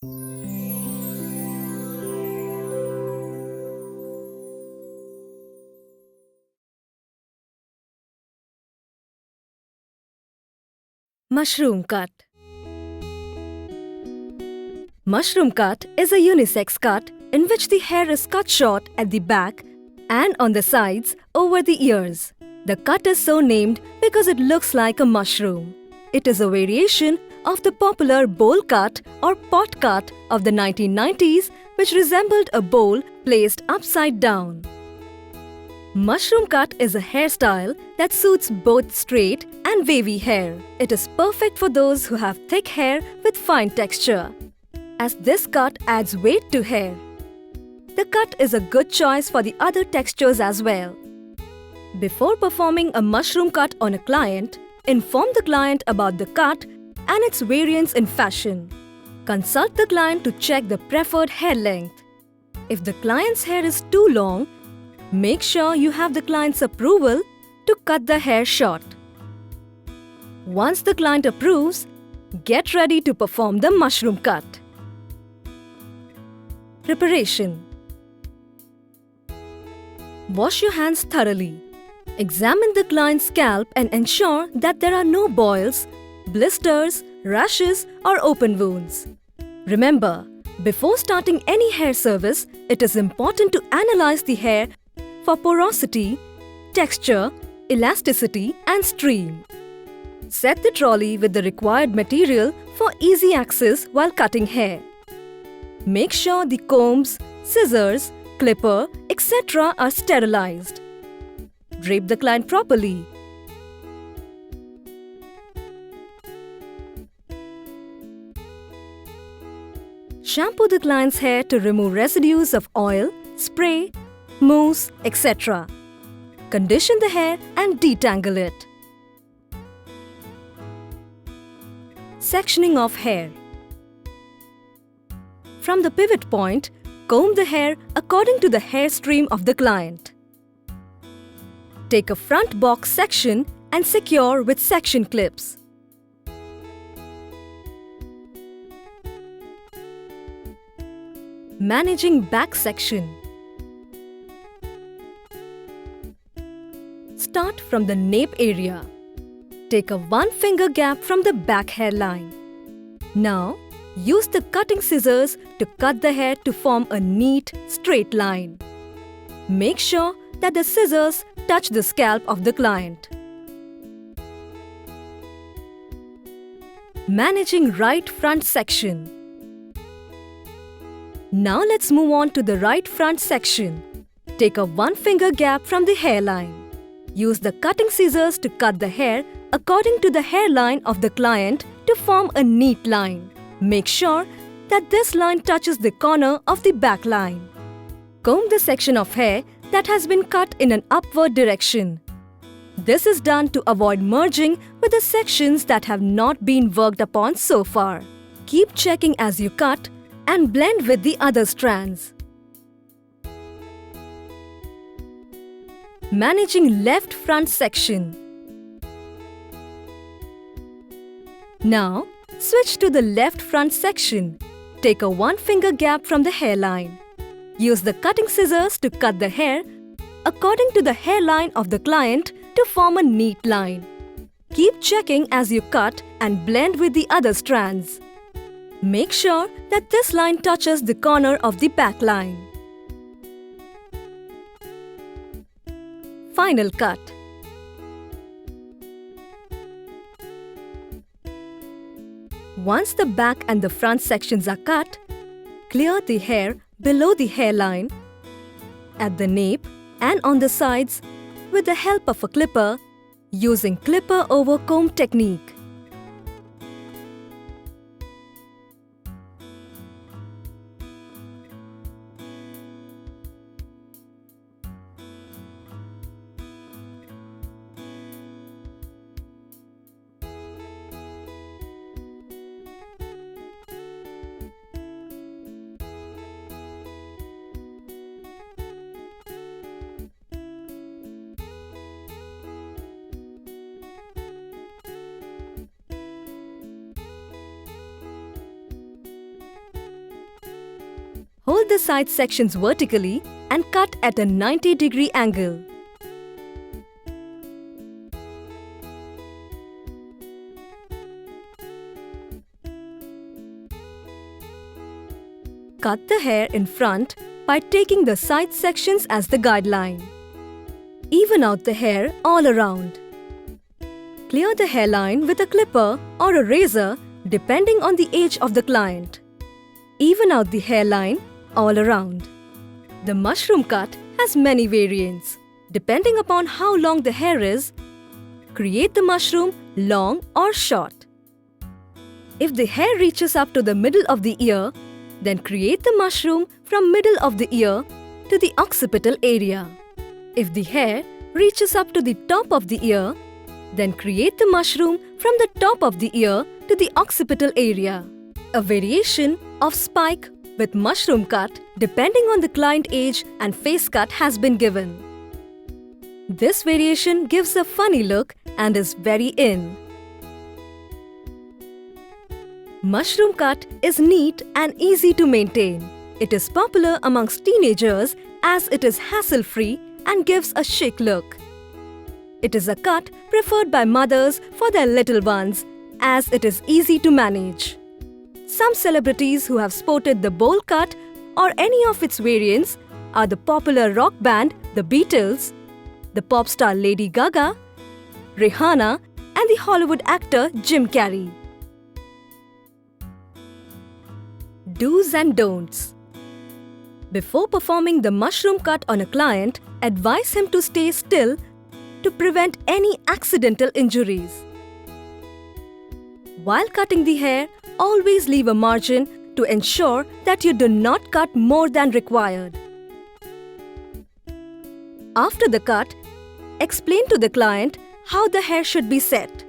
Mushroom cut. Mushroom cut is a unisex cut in which the hair is cut short at the back and on the sides over the ears. The cut is so named because it looks like a mushroom. It is a variation of the popular bowl cut or pot cut of the 1990s, which resembled a bowl placed upside down. Mushroom cut is a hairstyle that suits both straight and wavy hair. It is perfect for those who have thick hair with fine texture, as this cut adds weight to hair. The cut is a good choice for the other textures as well. Before performing a mushroom cut on a client, inform the client about the cut and its variants in fashion. Consult the client to check the preferred hair length. If the client's hair is too long, make sure you have the client's approval to cut the hair short. Once the client approves, get ready to perform the mushroom cut. Preparation. Wash your hands thoroughly. Examine the client's scalp and ensure that there are no boils, blisters, rashes, or open wounds. Remember, before starting any hair service, it is important to analyze the hair for porosity, texture, elasticity, and stream. Set the trolley with the required material for easy access while cutting hair. Make sure the combs, scissors, clipper, etc. are sterilized. Drape the client properly. Shampoo the client's hair to remove residues of oil, spray, mousse, etc. Condition the hair and detangle it. Sectioning of hair. From the pivot point, comb the hair according to the hair stream of the client. Take a front box section and secure with section clips. Managing back section. Start from the nape area. Take a 1-finger gap from the back hairline. Now, use the cutting scissors to cut the hair to form a neat, straight line. Make sure that the scissors touch the scalp of the client. Managing right front section. Now let's move on to the right front section. Take a 1-finger gap from the hairline. Use the cutting scissors to cut the hair according to the hairline of the client to form a neat line. Make sure that this line touches the corner of the back line. Comb the section of hair that has been cut in an upward direction. This is done to avoid merging with the sections that have not been worked upon so far. Keep checking as you cut and blend with the other strands. Managing left front section. Now, switch to the left front section. Take a 1-finger gap from the hairline. Use the cutting scissors to cut the hair according to the hairline of the client to form a neat line. Keep checking as you cut and blend with the other strands. Make sure that this line touches the corner of the back line. Final cut. Once the back and the front sections are cut, clear the hair below the hairline, at the nape and on the sides with the help of a clipper using clipper over comb technique. Hold the side sections vertically and cut at a 90-degree angle. Cut the hair in front by taking the side sections as the guideline. Even out the hair all around. Clear the hairline with a clipper or a razor depending on the age of the client. Even out the hairline all around. The mushroom cut has many variants. Depending upon how long the hair is, create the mushroom long or short. If the hair reaches up to the middle of the ear, then create the mushroom from middle of the ear to the occipital area. If the hair reaches up to the top of the ear, then create the mushroom from the top of the ear to the occipital area. A variation of spike with mushroom cut depending on the client age and face cut has been given. This variation gives a funny look and is very in. Mushroom cut is neat and easy to maintain. It is popular amongst teenagers as it is hassle-free and gives a chic look. It is a cut preferred by mothers for their little ones as it is easy to manage. Some celebrities who have sported the bowl cut or any of its variants are the popular rock band The Beatles, the pop star Lady Gaga, Rihanna and the Hollywood actor Jim Carrey. Do's and don'ts. Before performing the mushroom cut on a client, advise him to stay still to prevent any accidental injuries. While cutting the hair, always leave a margin to ensure that you do not cut more than required. After the cut, explain to the client how the hair should be set.